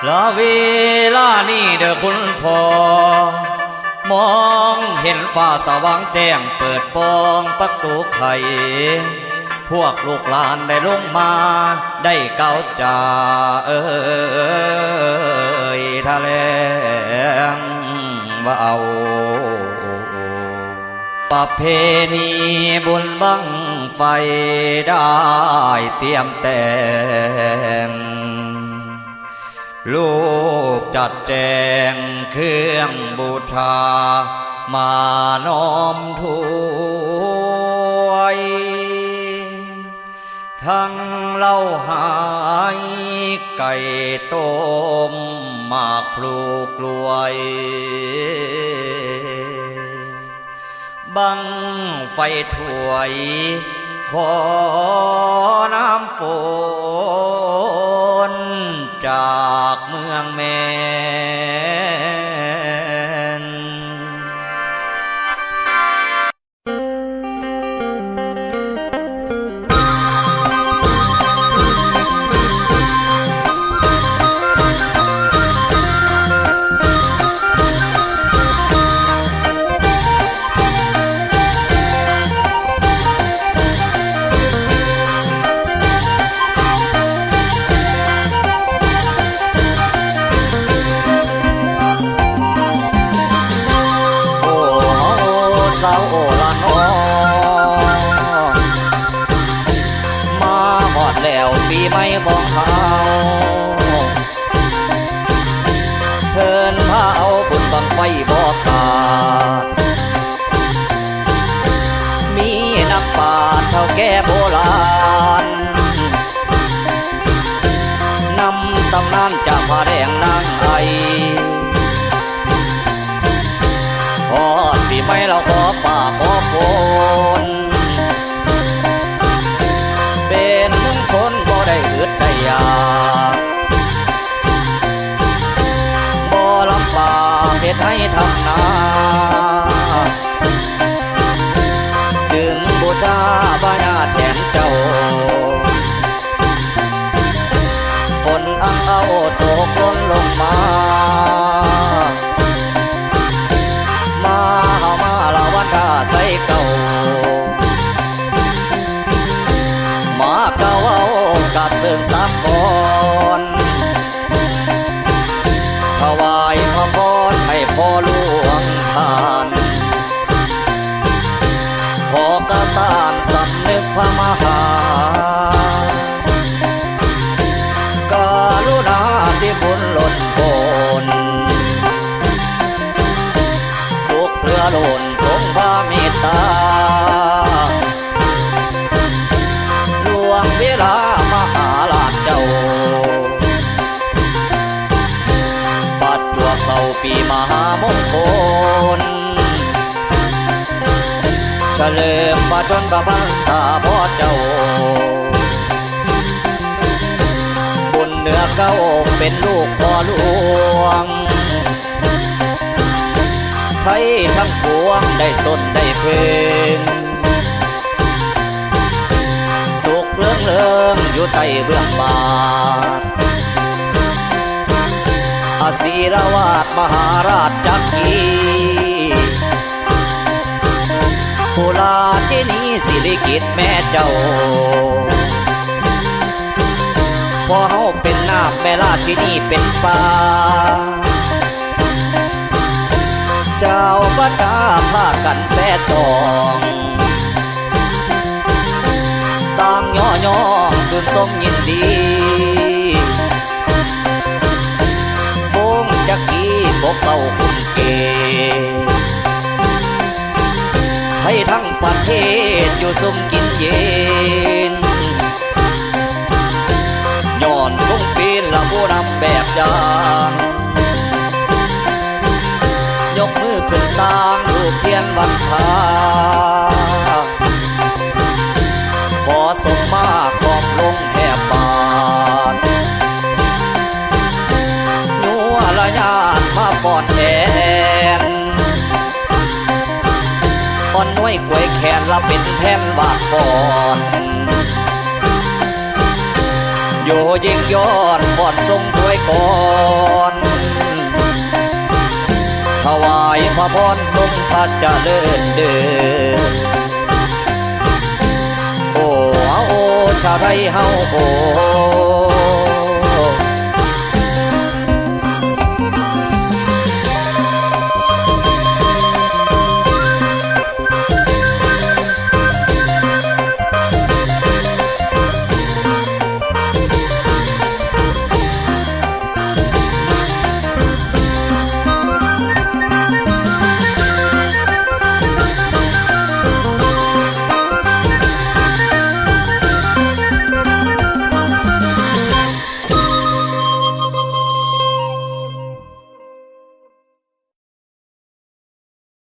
ละเวลานี้เด้อคุณพ่อมองเห็นฟ้าสว่างแจ้งเปิดปองประตูไขพวกลูกหลานได้ลงมาได้เก้าจ่าทะเลงว่าเอาประเพณีบุญบังไฟได้เตรียมแต่งลูกจัดแจงเครื่องบูชามานอมถวายทั้งเหล้าหายไก่ต้มหมากพลูกล้วยบังไฟถวยขอน้ำฝนจากเมืองแมนปีใหม่ของเขาเพิ่นพาเอาบุญบังไฟบ่ขาดมีนักปราชญ์เฒ่าแก่โบราณนำตำนานจากผ้าแดงนางไอพอปีใหม่เราขอป่าขอฝนเป็นคนบ่ได้อึดได้อยากบ่ลำบากเฮ็ดให้ทำนาจึงบูชาบญาแทนเจ้าฝนอังเอาตกล้นลงมาเฮามาละวันดาใส่เก่าเก่าเอากัดเสื่องตามก่อนถวายพระพรให้พ่อหลวงทานขอกระตานสำนึกพระมหากรุณาที่บุญล้นพ้นสุขเรือล้นทรงพระเมตตาเวลามหาราชเจ้าปัดตัวเข้าปีมหามงคลเฉลิมพระชนพระพรรษาพ่อเจ้าบุญเหนือเก้าเป็นลูกพ่อหลวงไทยทั้งปวงได้ตนได้เพิ่งเลื่องเลื่องอยู่ใต้เบื้องบาทอาศิรวาทมหาราชจักรีปุราชินีสิริกิติ์แม่เจ้าพอเฮาเป็นน้ำแม่ราชินีเป็นฟ้าเจ้าประชาพากันแซ่ทองต่างย่อสุดสมยินดีบงจักรีพวกเก่าคุ้มเกให้ทั้งประเทศอยู่สุมกินเย็นย้อนทรงเป็นละผู้นำแบบอย่างยกมือขึ้นตามรูปเทียนวันทาขอสมมาขอบลงแทบบาทนัวละญาติมาฟอนแทนตอนน้อยกวยแขนละเป็นแผ่นบาดฟอน โยยิ่งย้อนบอดทรงด้วยก่อนถวายพระพรทรงพระเจริญเด้อโอ้ชาวไทยเฮาโอ้